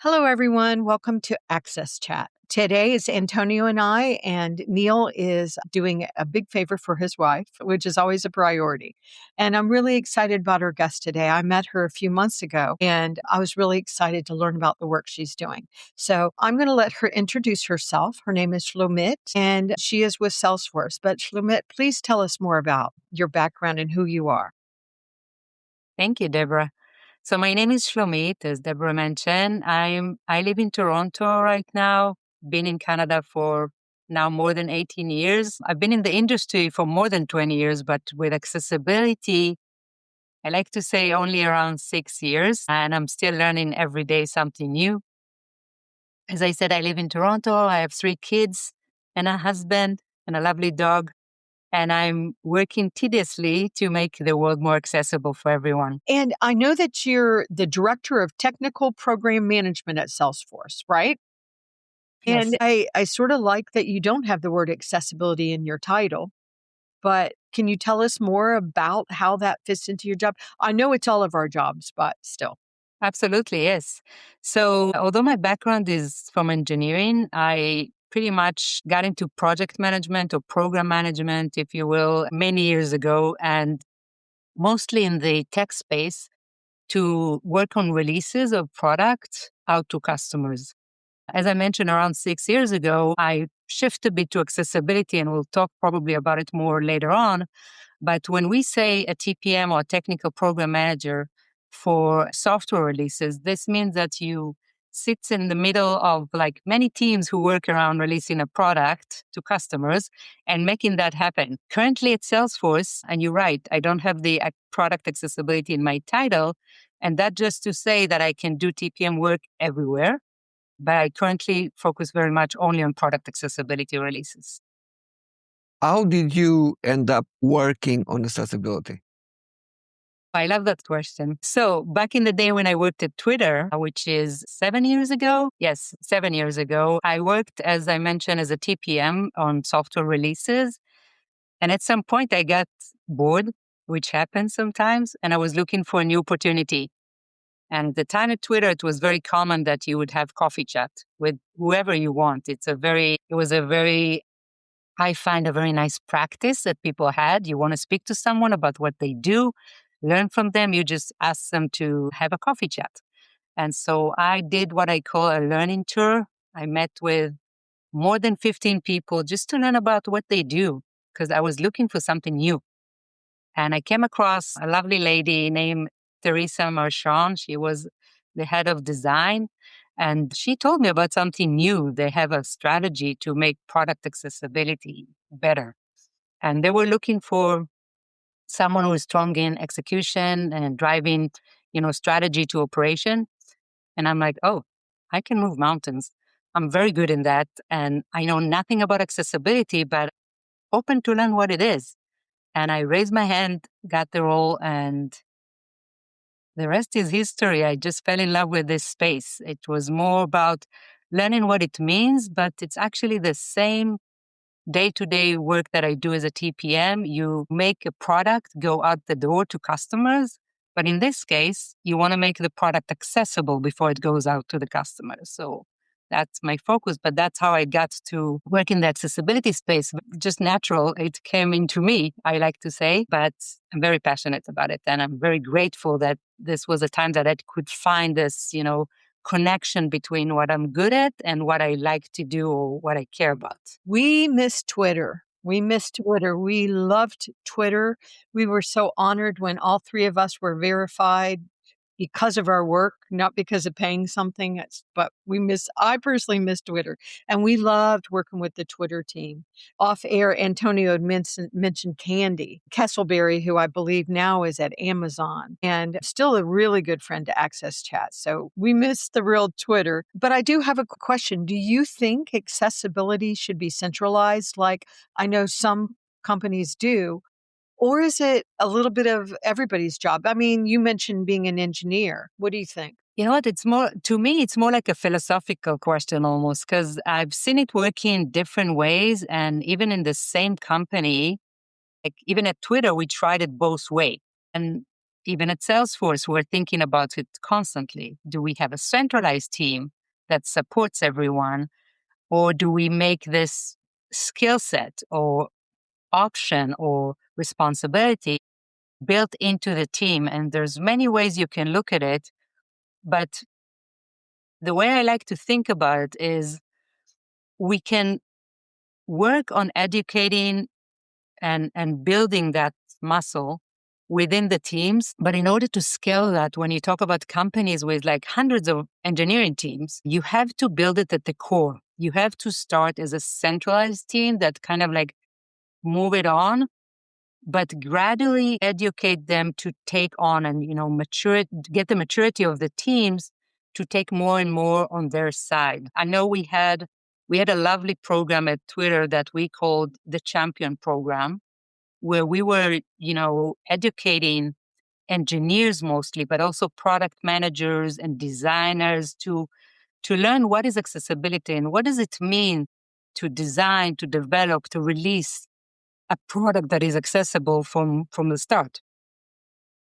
Hello, everyone. Welcome to Access Chat. Today is Antonio and I, and Neil is doing a big favor for his wife, which is always a priority. And I'm really excited about our guest today. I met her a few months ago, and I was really excited to learn about the work she's doing. So I'm going to let her introduce herself. Her name is Shlomit, and she is with Salesforce. But Shlomit, please tell us more about your background and who you are. Thank you, Deborah. So my name is Shlomit, as Deborah mentioned. I live in Toronto right now. Been in Canada for now more than 18 years. I've been in the industry for more than 20 years, but with accessibility, I like to say only around 6 years. And I'm still learning every day something new. As I said, I live in Toronto. I have 3 kids and a husband and a lovely dog. And I'm working tediously to make the world more accessible for everyone. And I know that you're the director of technical program management at Salesforce, right? Yes. And I sort of like that you don't have the word accessibility in your title, but can you tell us more about how that fits into your job? I know it's all of our jobs, but still. Absolutely, yes. So, although my background is from engineering, I pretty much got into project management or program management, if you will, many years ago, and mostly in the tech space to work on releases of products out to customers. As I mentioned, around 6 years ago, I shifted a bit to accessibility, and we'll talk probably about it more later on. But when we say a TPM or a technical program manager for software releases, this means that you sit in the middle of like many teams who work around releasing a product to customers and making that happen. Currently at Salesforce, and you're right, I don't have the product accessibility in my title. And that just to say that I can do TPM work everywhere, but I currently focus very much only on product accessibility releases. How did you end up working on accessibility? I love that question. So back in the day when I worked at Twitter, which is 7 years ago, yes, 7 years ago, I worked, as I mentioned, as a TPM on software releases. And at some point I got bored, which happens sometimes, and I was looking for a new opportunity. And at the time at Twitter, it was very common that you would have coffee chat with whoever you want. I find a very nice practice that people had. You want to speak to someone about what they do, learn from them. You just ask them to have a coffee chat. And so I did what I call a learning tour. I met with more than 15 people just to learn about what they do because I was looking for something new. And I came across a lovely lady named Teresa Marchand. She was the head of design. And she told me about something new. They have a strategy to make product accessibility better. And they were looking for someone who is strong in execution and driving, strategy to operation. And I'm like, oh, I can move mountains. I'm very good in that. And I know nothing about accessibility, but open to learn what it is. And I raised my hand, got the role, and the rest is history. I just fell in love with this space. It was more about learning what it means, but it's actually the same day-to-day work that I do as a TPM. You make a product go out the door to customers, but in this case, you want to make the product accessible before it goes out to the customers. So that's my focus, but that's how I got to work in the accessibility space. Just natural, it came into me, I like to say, but I'm very passionate about it. And I'm very grateful that this was a time that I could find this, connection between what I'm good at and what I like to do or what I care about. We miss Twitter. We miss Twitter. We loved Twitter. We were so honored when all three of us were verified because of our work, not because of paying something. But I personally miss Twitter. And we loved working with the Twitter team. Off air, Antonio had mentioned Candy Kesselberry, who I believe now is at Amazon and still a really good friend to Access Chat. So we miss the real Twitter. But I do have a question. Do you think accessibility should be centralized like I know some companies do? Or is it a little bit of everybody's job? I mean, you mentioned being an engineer. What do you think? You know what? To me, it's more like a philosophical question almost, because I've seen it working in different ways. And even in the same company, like even at Twitter, we tried it both ways. And Even at Salesforce, we're thinking about it constantly. Do we have a centralized team that supports everyone? Or do we make this skill set or option or responsibility built into the team? And there's many ways you can look at it. But the way I like to think about it is we can work on educating and building that muscle within the teams. But in order to scale that, when you talk about companies with like hundreds of engineering teams, you have to build it at the core. You have to start as a centralized team that kind of like move it on, but gradually educate them to take on and, get the maturity of the teams to take more and more on their side. I know we had a lovely program at Twitter that we called the Champion Program, where we were, educating engineers mostly, but also product managers and designers to learn what is accessibility and what does it mean to design, to develop, to release a product that is accessible from the start.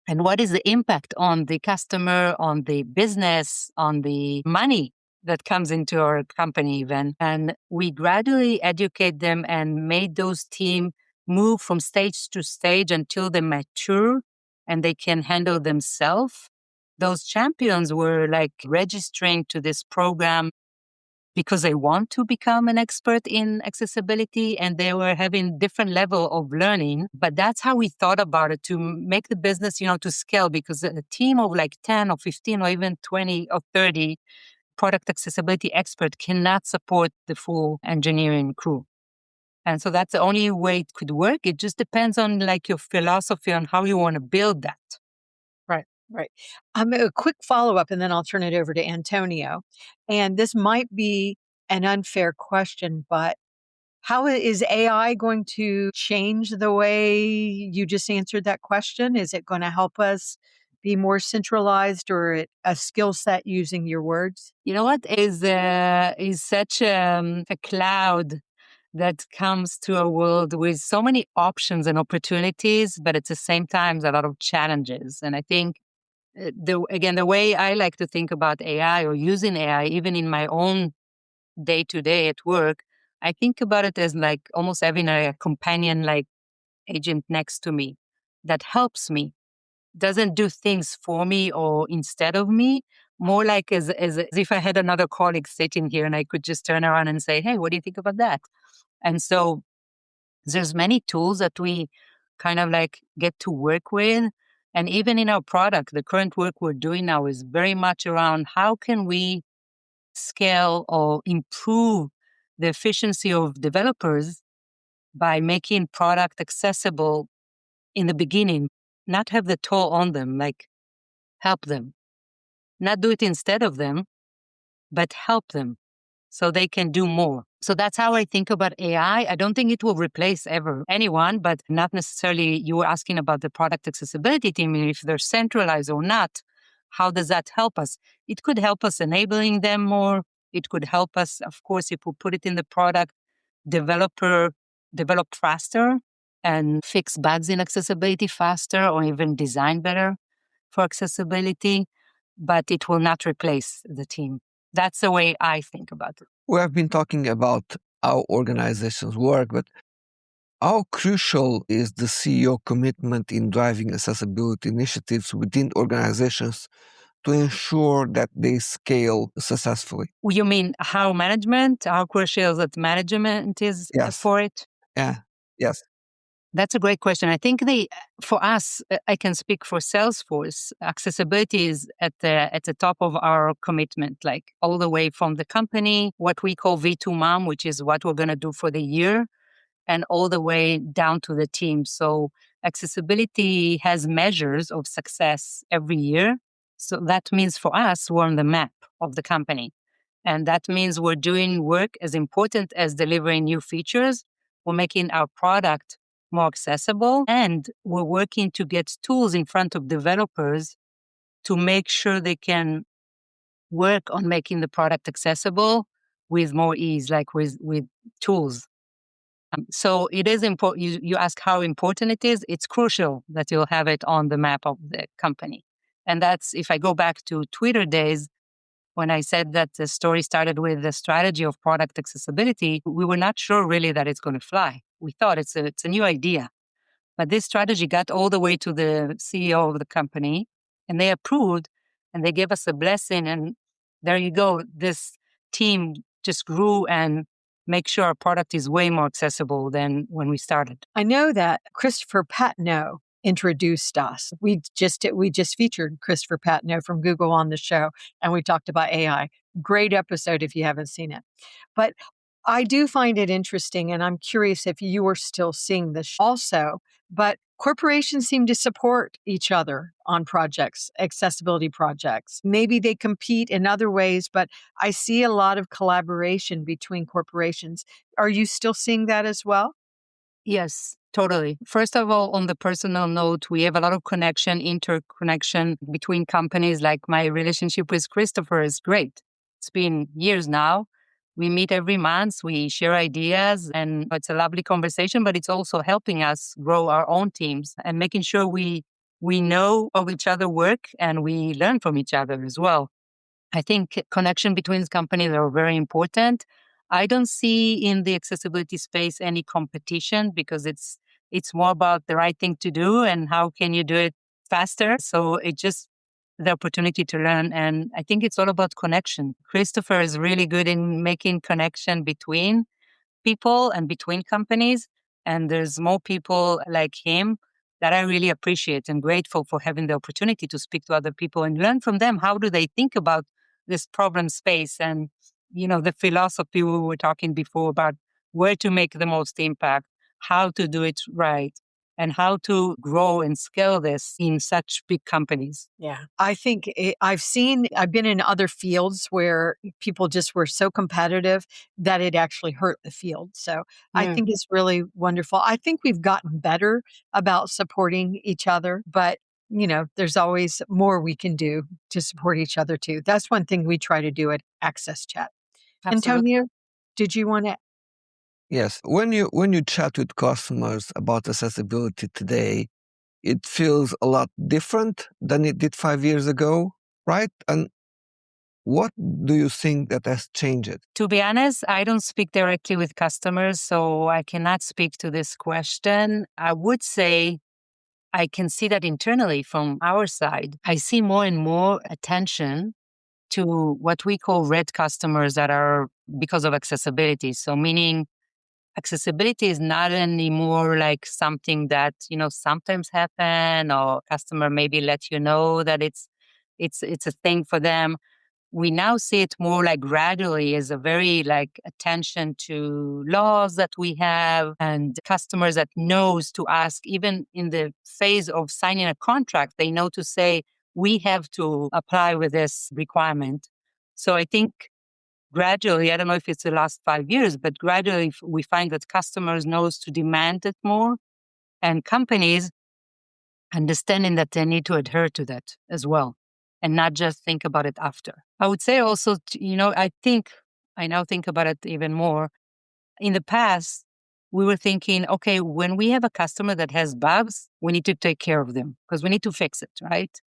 And what is the impact on the customer, on the business, on the money that comes into our company even. And we gradually educate them and made those teams move from stage to stage until they mature and they can handle themselves. Those champions were like registering to this program because they want to become an expert in accessibility and they were having different level of learning. But that's how we thought about it to make the business, to scale, because a team of like 10 or 15 or even 20 or 30 product accessibility expert cannot support the full engineering crew. And so that's the only way it could work. It just depends on like your philosophy on how you want to build that. Right, right. A quick follow-up, and then I'll turn it over to Antonio. And this might be an unfair question, but how is AI going to change the way you just answered that question? Is it going to help us be more centralized or a skill set using your words? You know what is such a cloud that comes to a world with so many options and opportunities, but at the same time, a lot of challenges. And I think the way I like to think about AI or using AI, even in my own day to day at work, I think about it as like almost having a companion like agent next to me that helps me, doesn't do things for me or instead of me, more like as if I had another colleague sitting here and I could just turn around and say, hey, what do you think about that? And so there's many tools that we kind of like get to work with. And even in our product, the current work we're doing now is very much around how can we scale or improve the efficiency of developers by making product accessible in the beginning, not have the toll on them, like help them, not do it instead of them, but help them so they can do more. So that's how I think about AI. I don't think it will replace ever anyone, but not necessarily. You were asking about the product accessibility team, if they're centralized or not. How does that help us? It could help us enabling them more. It could help us, of course, if we put it in the product, develop faster and fix bugs in accessibility faster or even design better for accessibility, but it will not replace the team. That's the way I think about it. We have been talking about how organizations work, but how crucial is the CEO commitment in driving accessibility initiatives within organizations to ensure that they scale successfully? You mean how crucial that management is Yes. for it? Yeah. Yes. That's a great question. I think for us, I can speak for Salesforce. Accessibility is at the top of our commitment, like all the way from the company, what we call V2 MOM, which is what we're going to do for the year, and all the way down to the team. So accessibility has measures of success every year. So that means for us, we're on the map of the company. And that means we're doing work as important as delivering new features. We're making our product more accessible, and we're working to get tools in front of developers to make sure they can work on making the product accessible with more ease, like with tools. So it is important. You ask how important it is. It's crucial that you'll have it on the map of the company. And that's, if I go back to Twitter days, when I said that the story started with the strategy of product accessibility, we were not sure really that it's going to fly. We thought it's a new idea. But this strategy got all the way to the CEO of the company, and they approved, and they gave us a blessing. And there you go. This team just grew and make sure our product is way more accessible than when we started. I know that Christopher Patno introduced us. We just featured Christopher Patno from Google on the show, and we talked about AI. Great episode if you haven't seen it. But I do find it interesting, and I'm curious if you are still seeing this also. But corporations seem to support each other on projects, accessibility projects. Maybe they compete in other ways, but I see a lot of collaboration between corporations. Are you still seeing that as well? Yes, totally. First of all, on the personal note, we have a lot of interconnection between companies. Like my relationship with Christopher is great. It's been years now. We meet every month, we share ideas, and it's a lovely conversation, but it's also helping us grow our own teams and making sure we know of each other work and we learn from each other as well. I think connection between companies are very important. I don't see in the accessibility space any competition because it's more about the right thing to do and how can you do it faster. So it just the opportunity to learn. And I think it's all about connection. Christopher is really good in making connection between people and between companies. And there's more people like him that I really appreciate and grateful for having the opportunity to speak to other people and learn from them. How do they think about this problem space? And, the philosophy we were talking before about where to make the most impact, how to do it right, and how to grow and scale this in such big companies. Yeah. I think I've been in other fields where people just were so competitive that it actually hurt the field. So I Mm. think it's really wonderful. I think we've gotten better about supporting each other, but there's always more we can do to support each other too. That's one thing we try to do at Access Chat. Absolutely. Antonio, did you want to? Yes, when you chat with customers about accessibility today, it feels a lot different than it did 5 years ago, right? And what do you think that has changed? To be honest, I don't speak directly with customers, so I cannot speak to this question. I would say I can see that internally from our side. I see more and more attention to what we call red customers that are because of accessibility. So meaning accessibility is not anymore like something that, sometimes happen or customer maybe let you know that it's a thing for them. We now see it more like gradually as a very like attention to laws that we have and customers that knows to ask, even in the phase of signing a contract, they know to say, we have to apply with this requirement. So I think gradually, I don't know if it's the last 5 years, but gradually we find that customers knows to demand it more and companies understanding that they need to adhere to that as well and not just think about it after. I would say also, I now think about it even more. In the past, we were thinking, okay, when we have a customer that has bugs, we need to take care of them because we need to fix it, right?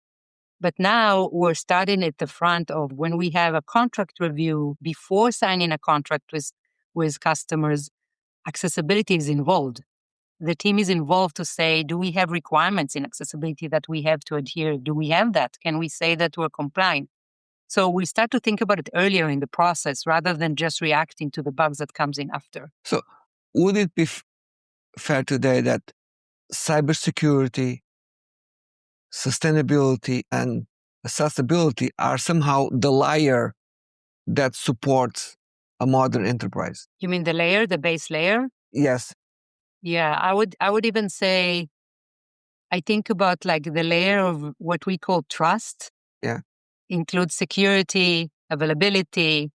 But now we're starting at the front of when we have a contract review before signing a contract with customers, accessibility is involved. The team is involved to say, do we have requirements in accessibility that we have to adhere? Do we have that? Can we say that we're compliant? So we start to think about it earlier in the process rather than just reacting to the bugs that comes in after. So, would it be fair today that cybersecurity, sustainability, and accessibility are somehow the layer that supports a modern enterprise? You mean the base layer? Yes. Yeah, I would even say I think about like the layer of what we call trust. Yeah. Includes security, availability,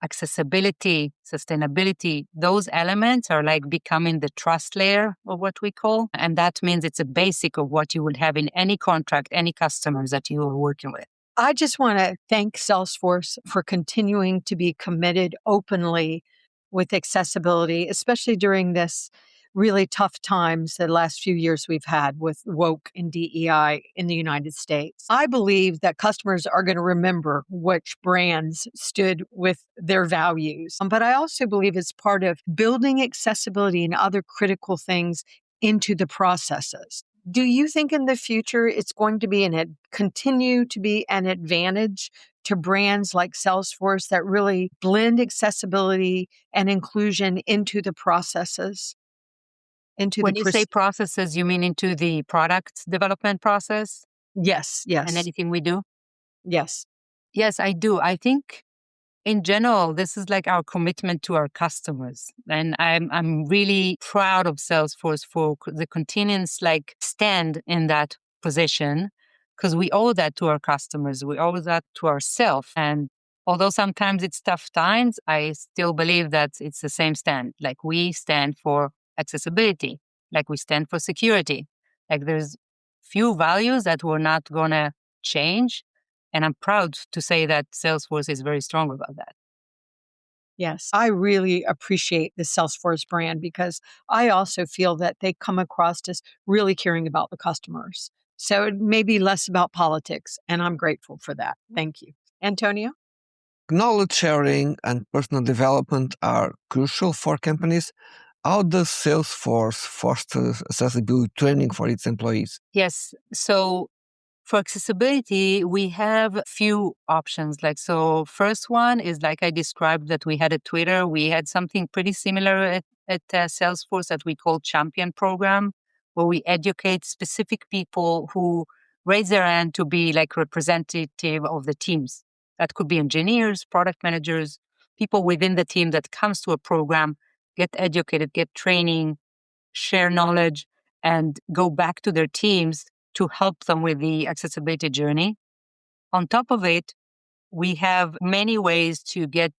accessibility, sustainability. Those elements are like becoming the trust layer of what we call. And that means it's a basic of what you would have in any contract, any customers that you are working with. I just want to thank Salesforce for continuing to be committed openly with accessibility, especially during this really tough times the last few years we've had with woke and DEI in the United States. I believe that customers are going to remember which brands stood with their values. But I also believe it's part of building accessibility and other critical things into the processes. Do you think in the future it's going to be continue to be an advantage to brands like Salesforce that really blend accessibility and inclusion into the processes? Into the When you say pers- processes, you mean into the product development process Yes, and yes, anything we do? yes, Yes, I do. I think in general, this is like our commitment to our customers. And I'm really proud of Salesforce for the continuous like stand in that position because we owe that to our customers. We owe that to ourselves. And although sometimes it's tough times, I still believe that it's the same stand. Like we stand for accessibility, like we stand for security. Like there's few values that we're not gonna change. And I'm proud to say that Salesforce is very strong about that. yes. I really appreciate the Salesforce brand because I also feel that they come across as really caring about the customers. So it may be less about politics, and I'm grateful for that. Thank you. Antonio? Knowledge sharing and personal development are crucial for companies. How does Salesforce foster accessibility training for its employees? Yes. So for accessibility, we have a few options. Like, so first one is like I described that we had at Twitter, we had something pretty similar at Salesforce that we call Champion Program, where we educate specific people who raise their hand to be like representative of the teams. That could be engineers, product managers, people within the team that comes to a program, get educated, get training, share knowledge, and go back to their teams to help them with the accessibility journey. On top of it, we have many ways to get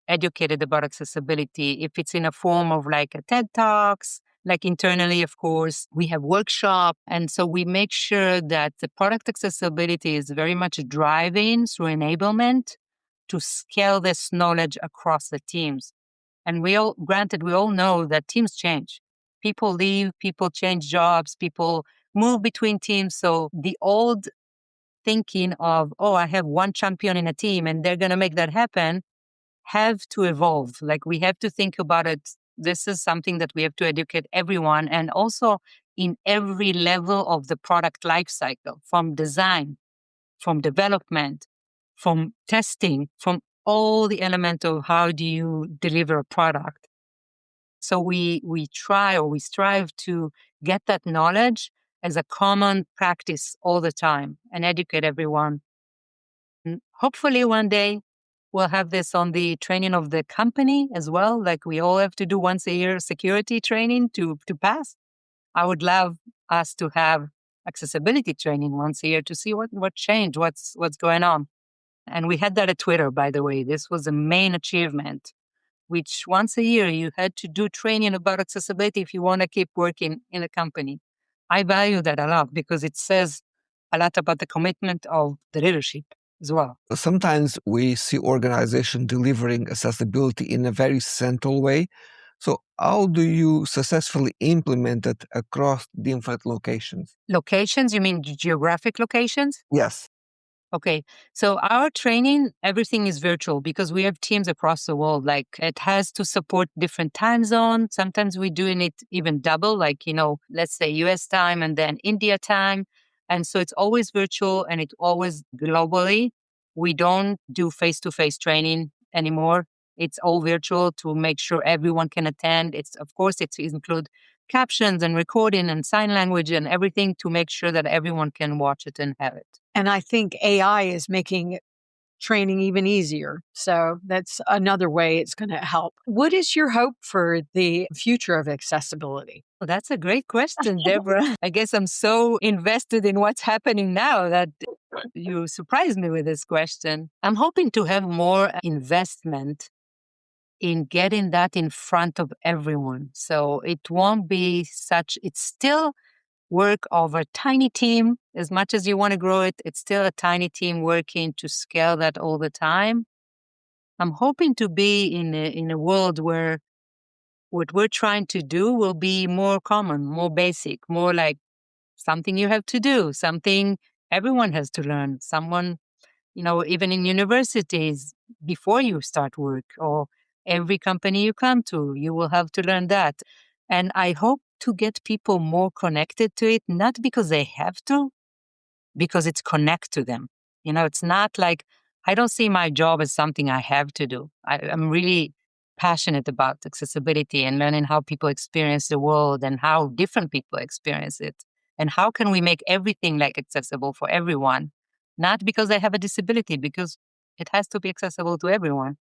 educated about accessibility. If it's in a form of like a TED Talks, like internally, of course, we have workshop. And so we make sure that the product accessibility is very much driving through enablement to scale this knowledge across the teams. And granted, we all know that teams change. People leave, people change jobs, people move between teams. So the old thinking of, oh, I have one champion in a team and they're going to make that happen, have to evolve. Like we have to think about it. This is something that we have to educate everyone and also in every level of the product lifecycle, from design, from development, from testing, from all the element of how do you deliver a product. So we try or we strive to get that knowledge as a common practice all the time and educate everyone. And hopefully one day we'll have this on the training of the company as well. Like we all have to do once a year security training to pass. I would love us to have accessibility training once a year to see what changed, what's going on. And we had that at Twitter, by the way. This was a main achievement, which once a year you had to do training about accessibility if you want to keep working in a company. I value that a lot because it says a lot about the commitment of the leadership as well. Sometimes we see organizations delivering accessibility in a very central way. So, how do you successfully implement it across different locations? Locations, you mean geographic locations? Yes. Okay. So our training, everything is virtual because we have teams across the world. Like it has to support different time zones. Sometimes we're doing it even double, like, let's say US time and then India time. And so it's always virtual and it's always globally. We don't do face-to-face training anymore. It's all virtual to make sure everyone can attend. Of course, it include captions and recording and sign language and everything to make sure that everyone can watch it and have it. And I think AI is making training even easier. So that's another way it's going to help. What is your hope for the future of accessibility? Well, that's a great question, Deborah. I guess I'm so invested in what's happening now that you surprised me with this question. I'm hoping to have more investment in getting that in front of everyone. So it won't be it's still work of a tiny team. As much as you want to grow it, it's still a tiny team working to scale that all the time. I'm hoping to be in a world where what we're trying to do will be more common, more basic, more like something you have to do, something everyone has to learn. Someone, even in universities, before you start work, or every company you come to, you will have to learn that. And I hope to get people more connected to it, not because they have to, because it's connect to them. It's not like I don't see my job as something I have to do. I'm really passionate about accessibility and learning how people experience the world and how different people experience it. And how can we make everything like accessible for everyone? Not because I have a disability, because it has to be accessible to everyone.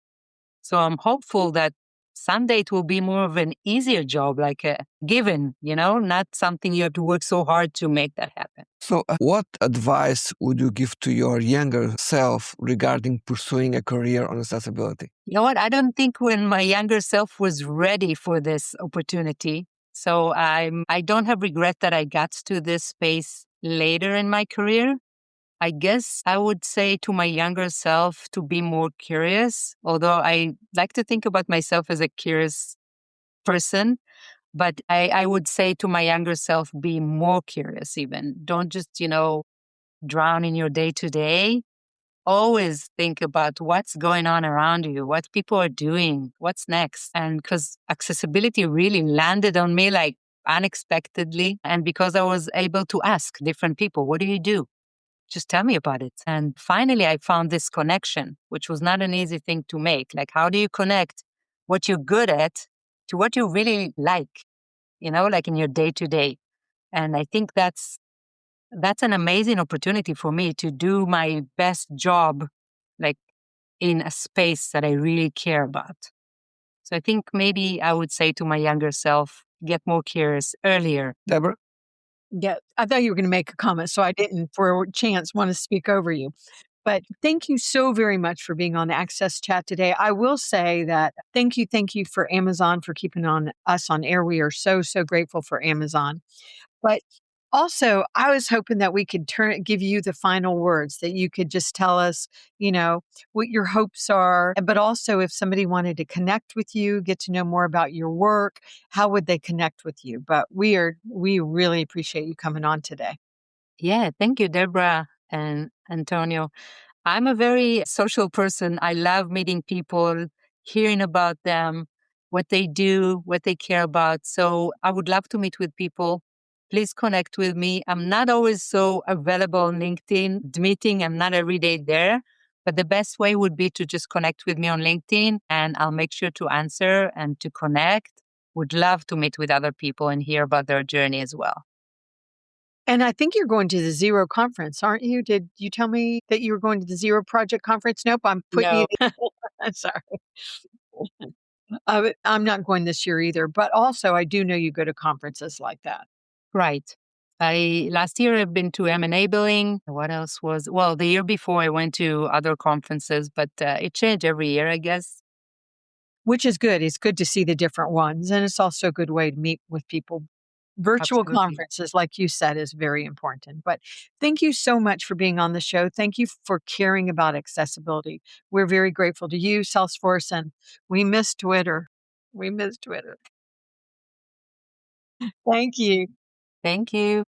So I'm hopeful that someday it will be more of an easier job, like a given, not something you have to work so hard to make that happen. So, what advice would you give to your younger self regarding pursuing a career on accessibility? You know what? I don't think when my younger self was ready for this opportunity. So I don't have regret that I got to this space later in my career. I guess I would say to my younger self to be more curious, although I like to think about myself as a curious person. But I would say to my younger self, be more curious even. Don't just, drown in your day to day. Always think about what's going on around you, what people are doing, what's next. And because accessibility really landed on me like unexpectedly. And because I was able to ask different people, what do you do? Just tell me about it. And finally, I found this connection, which was not an easy thing to make. Like, how do you connect what you're good at to what you really like, like in your day to day? And I think that's an amazing opportunity for me to do my best job, like in a space that I really care about. So I think maybe I would say to my younger self, get more curious earlier. Deborah? Yeah, I thought you were going to make a comment, so I didn't, for a chance, want to speak over you. But thank you so very much for being on the Access Chat today. I will say that thank you for Amazon for keeping us on air. We are so, so grateful for Amazon. But also, I was hoping that we could give you the final words, that you could just tell us, what your hopes are. But also, if somebody wanted to connect with you, get to know more about your work, how would they connect with you? But we really appreciate you coming on today. Yeah, thank you, Deborah and Antonio. I'm a very social person. I love meeting people, hearing about them, what they do, what they care about. So I would love to meet with people. Please connect with me. I'm not always so available on LinkedIn. Admitting I'm not every day there, but the best way would be to just connect with me on LinkedIn and I'll make sure to answer and to connect. Would love to meet with other people and hear about their journey as well. And I think you're going to the Zero conference, aren't you? Did you tell me that you were going to the Zero Project conference? Nope, I'm putting No. you. I'm sorry. I'm not going this year either, but also I do know you go to conferences like that. Right. Last year I've been to M-enabling. What else was, well, the year before I went to other conferences, but it changed every year, I guess. Which is good. It's good to see the different ones. And it's also a good way to meet with people. Virtual Absolutely. conferences, like you said, is very important. But thank you so much for being on the show. Thank you for caring about accessibility. We're very grateful to you, Salesforce, and we miss Twitter. We miss Twitter. Thank you. Thank you.